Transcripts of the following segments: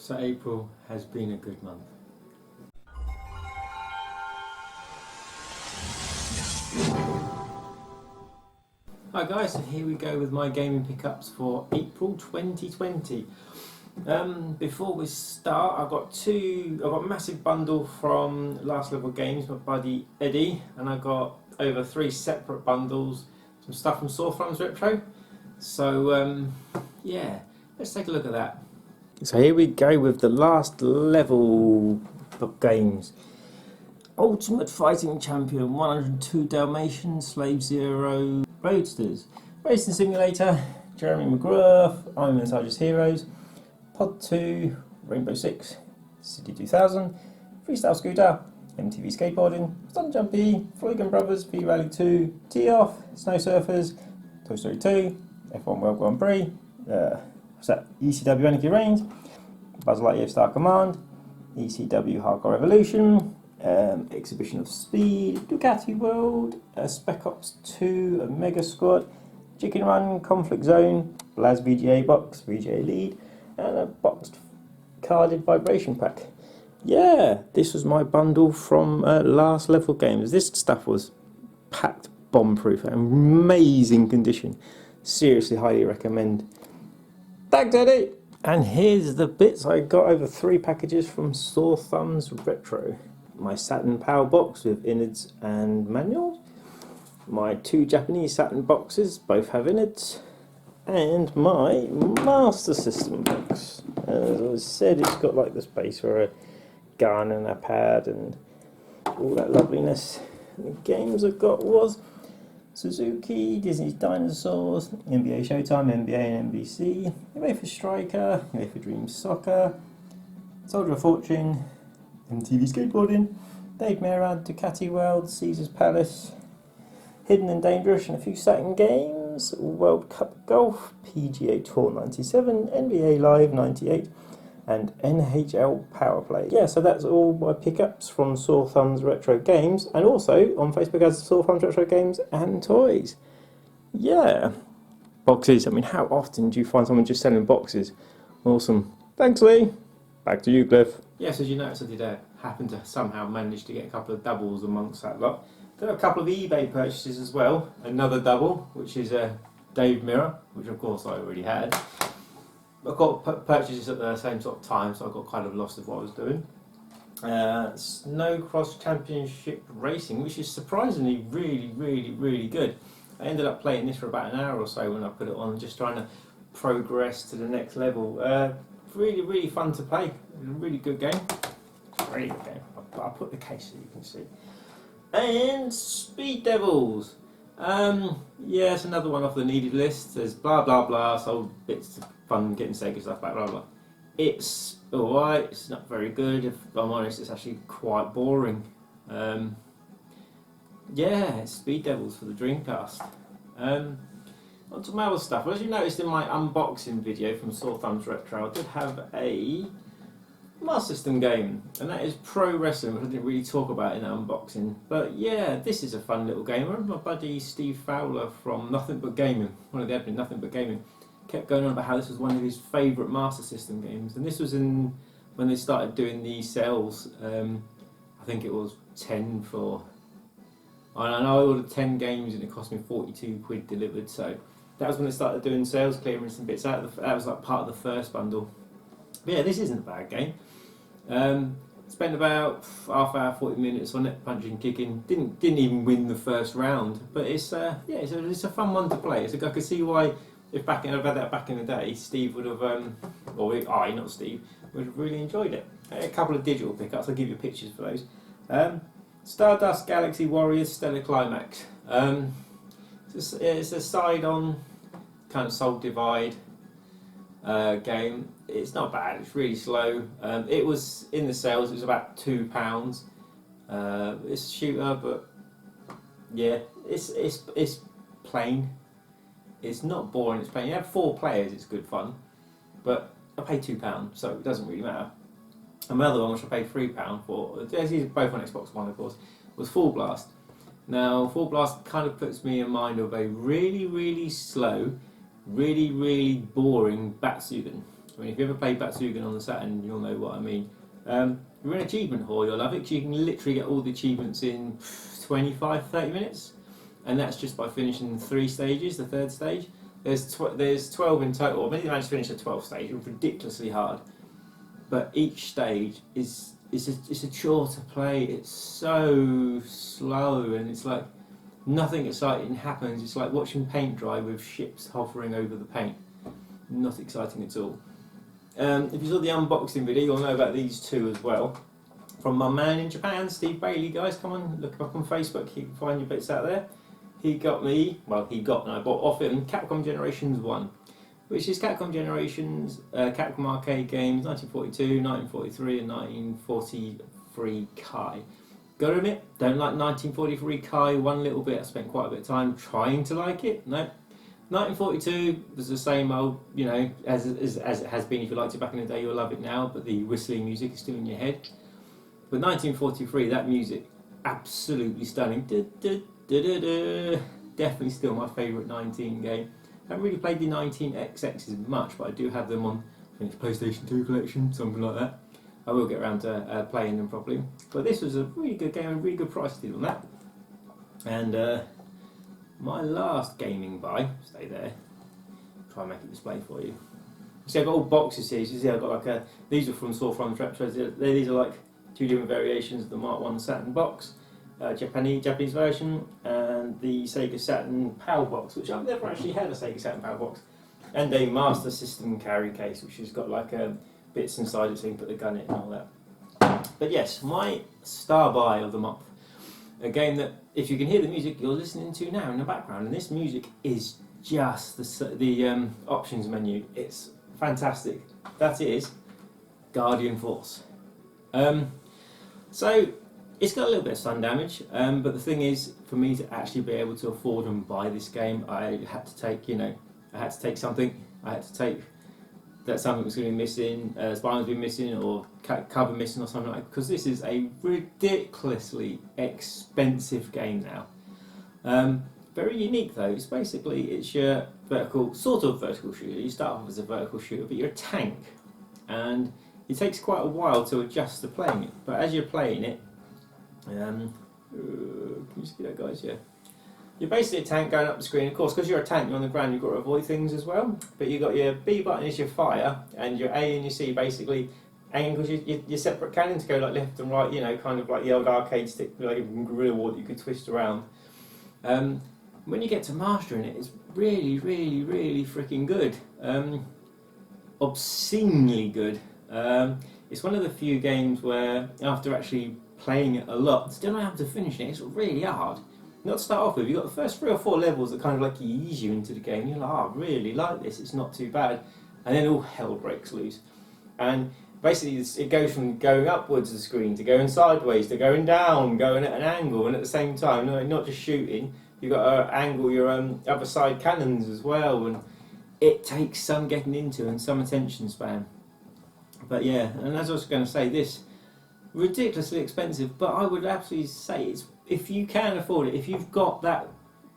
So April has been a good month. Hi guys, so here we go with my gaming pickups for April 2020. Before we start, I've got a massive bundle from Last Level Games, my buddy Eddie, and I got over 3 separate bundles, some stuff from Saw Thumbs Retro. So yeah, let's take a look at that. So here we go with the Last Level Games. Ultimate Fighting Champion, 102 Dalmatians, Slave Zero, Roadsters, Racing Simulator, Jeremy McGrath, Iron Man Sarge's Heroes, Pod 2, Rainbow Six, City 2000, Freestyle Scooter, MTV Skateboarding, Stunt Jumpy, Floygan Brothers, V-Rally 2, Tee-Off, Snow Surfers, Toy Story 2, F1 World Grand Prix, ECW Anarchy Reigns, Buzz Lightyear Star Command, ECW Hardcore Revolution, Exhibition of Speed, Ducati World, Spec Ops 2, Mega Squad, Chicken Run, Conflict Zone, Blaz VGA Box, VGA Lead, and a boxed carded vibration pack. Yeah, this was my bundle from Last Level Games. This stuff was packed bomb-proof, amazing condition. Seriously, highly recommend. Thanks, Eddie! And here's the bits I got over 3 packages from Saw Thumbs Retro. My Saturn Power box with innards and manuals. My 2 Japanese Saturn boxes, both have innards. And my Master System box. As I said, it's got like the space for a gun and a pad and all that loveliness. And the games I got was Suzuki, Disney's Dinosaurs, NBA Showtime, NBA and NBC, UEFA Striker, UEFA Dream Soccer, Soldier of Fortune, MTV Skateboarding, Dave Merad, Ducati World, Caesar's Palace, Hidden and Dangerous and a few Saturn games, World Cup Golf, PGA Tour 97, NBA Live 98 and NHL Power Play. Yeah, so that's all my pickups from Saw Thumbs Retro Games, and also on Facebook as Saw Thumbs Retro Games and Toys. Yeah, boxes. I mean, how often do you find someone just selling boxes? Awesome. Thanks, Lee. Back to you, Cliff. Yes, as you noticed, I did happen to somehow manage to get a couple of doubles amongst that lot. There are a couple of eBay purchases as well. Another double, which is a Dave Mirror, which of course I already had. I got purchases at the same sort of time, so I got kind of lost of what I was doing. Snow Cross Championship Racing, which is surprisingly really good. I ended up playing this for about an hour or so when I put it on, just trying to progress to the next level. Really fun to play. It's a really good game. Really good game. I'll put the case so you can see. And Speed Devils. Yeah, it's another one off the needed list. There's blah blah blah, sold bits of fun getting Sega stuff back, blah blah. It's alright, it's not very good. If I'm honest, it's actually quite boring. Yeah, it's Speed Devils for the Dreamcast. On to my other stuff. Well, as you noticed in my unboxing video from Saw Thumbs Retro, I did have a Master System game, and that is Pro Wrestling, which I didn't really talk about in that unboxing. But yeah, this is a fun little game. I remember my buddy Steve Fowler from Nothing But Gaming, one of the admin Nothing But Gaming, kept going on about how this was one of his favourite Master System games. And this was in when they started doing these sales. I think it was 10 for... I know I ordered 10 games and it cost me 42 quid delivered, so that was when they started doing sales clearance and bits out. That was like part of the first bundle. But yeah, this isn't a bad game. Spent about half hour, 40 minutes on it, punching, kicking. Didn't even win the first round, but it's yeah, it's a fun one to play. I could see why, if I'd had that back in the day, Steve would have, not Steve, would have really enjoyed it. A couple of digital pickups. I'll give you pictures for those. Stardust Galaxy Warriors Stellar Climax. It's a side-on kind of Soul Divide game. It's not bad. It's really slow. It was in the sales. It was about £2. It's a shooter, but yeah, it's plain. It's not boring. It's plain. You have 4 players. It's good fun, but I paid £2, so it doesn't really matter. And my other one, which I paid £3 for, these are both on Xbox One, of course, was Full Blast. Now, Full Blast kind of puts me in mind of a really slow, really boring Batsugan. I mean, if you ever played Batsugan on the Saturn, you'll know what I mean. You're in achievement hall, you'll love it, 'cause you can literally get all the achievements in 25-30 minutes, and that's just by finishing 3 stages, the 3rd stage. There's 12 in total. I mean, you managed to finish the 12th stage. It was ridiculously hard, but each stage is it's a chore to play. It's so slow, and it's like nothing exciting happens. It's like watching paint dry with ships hovering over the paint. Not exciting at all. If you saw the unboxing video, you'll know about these two as well. From my man in Japan, Steve Bailey, guys, come on, look up on Facebook, you can find your bits out there. He got me, well, he got and I bought off him Capcom Generations 1, which is Capcom Generations, Capcom arcade games, 1942, 1943 and 1943 Kai. Gotta admit, don't like 1943 Kai one little bit. I spent quite a bit of time trying to like it. No. 1942 was the same old, you know, as it has been. If you liked it back in the day, you'll love it now, but the whistling music is still in your head. But 1943, that music, absolutely stunning. Definitely still my favourite 19 game. I haven't really played the 19XXs much, but I do have them on, I think it's PlayStation 2 collection, something like that. I will get around to playing them properly. But this was a really good game, a really good price deal on that. And my last gaming buy, stay there, try and make it display for you. See, I've got all boxes here. You see, I've got like these are from Storefront Retros. These are like 2 different variations of the Mark 1 Saturn box, Japanese version, and the Sega Saturn Power Box, which I've never actually had a Sega Saturn Power Box, and a Master System carry case, which has got like bits inside it so you can put the gun in and all that. But yes, my star buy of the month, a game that, if you can hear the music you're listening to now in the background, and this music is just the options menu. It's fantastic. That is Guardian Force. So it's got a little bit of sun damage, but the thing is, for me to actually be able to afford and buy this game, I had to take, something. I had to take that something was going to be missing, spines been missing, or cover missing, or something like that, because this is a ridiculously expensive game now. Very unique though. It's your sort of vertical shooter. You start off as a vertical shooter, but you're a tank, and it takes quite a while to adjust to playing it. But as you're playing it, can you see that, guys? Yeah. You're basically a tank going up the screen. Of course, because you're a tank, you're on the ground, you've got to avoid things as well. But you've got your B button is your fire, and your A and your C basically angles your separate cannons go like left and right, kind of like the old arcade stick, like even Gorilla War that you could twist around. When you get to mastering it, it's really, really, really freaking good. Obscenely good. It's one of the few games where, after actually playing it a lot, still not able to finish it. It's really hard. Not to start off with, you've got the first 3 or 4 levels that kind of like ease you into the game. You're like, oh, I really like this, it's not too bad. And then all hell breaks loose. And basically it goes from going upwards of the screen to going sideways to going down, going at an angle, and at the same time, not just shooting, you've got to angle your other side cannons as well. And it takes some getting into and some attention span. But yeah, and as I was going to say, this ridiculously expensive, but I would absolutely say it's, if you can afford it, if you've got that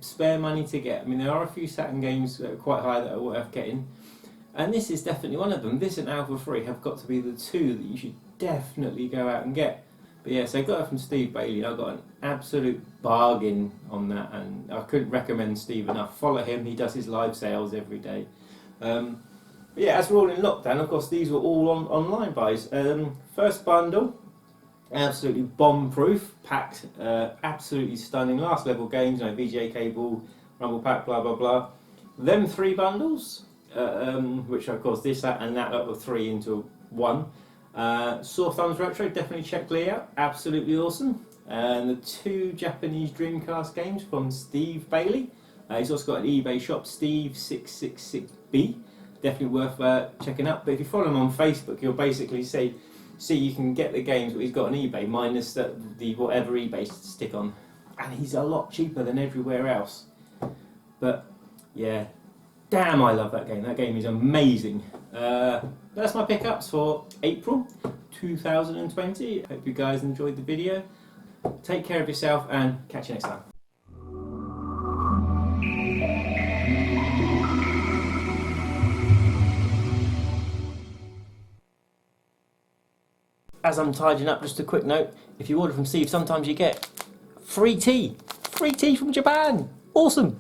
spare money to get. I mean, there are a few Saturn games that are quite high that are worth getting, and this is definitely one of them. This and Alpha 3 have got to be the 2 that you should definitely go out and get. But yeah, so I got it from Steve Bailey. I got an absolute bargain on that, and I couldn't recommend Steve enough. Follow him, he does his live sales every day. But yeah, as we're all in lockdown, of course, these were all online buys. First bundle, absolutely bomb-proof, packed, absolutely stunning. Last level games, VGA cable, rumble pack, blah blah blah. Them 3 bundles, which of course this, that, and that were 3 into 1. Saw Thumbs Retro, definitely check Lee out, absolutely awesome. And the 2 Japanese Dreamcast games from Steve Bailey. He's also got an eBay shop, Steve666B. Definitely worth checking out. But if you follow him on Facebook, you'll basically see you can get the games that he's got on eBay minus the whatever eBay stick on, and he's a lot cheaper than everywhere else. But yeah, damn, I love that game. That game is amazing. That's my pickups for April 2020. Hope you guys enjoyed the video. Take care of yourself and catch you next time. as I'm tidying up, just a quick note, if you order from Steve, sometimes you get free tea from Japan. Awesome.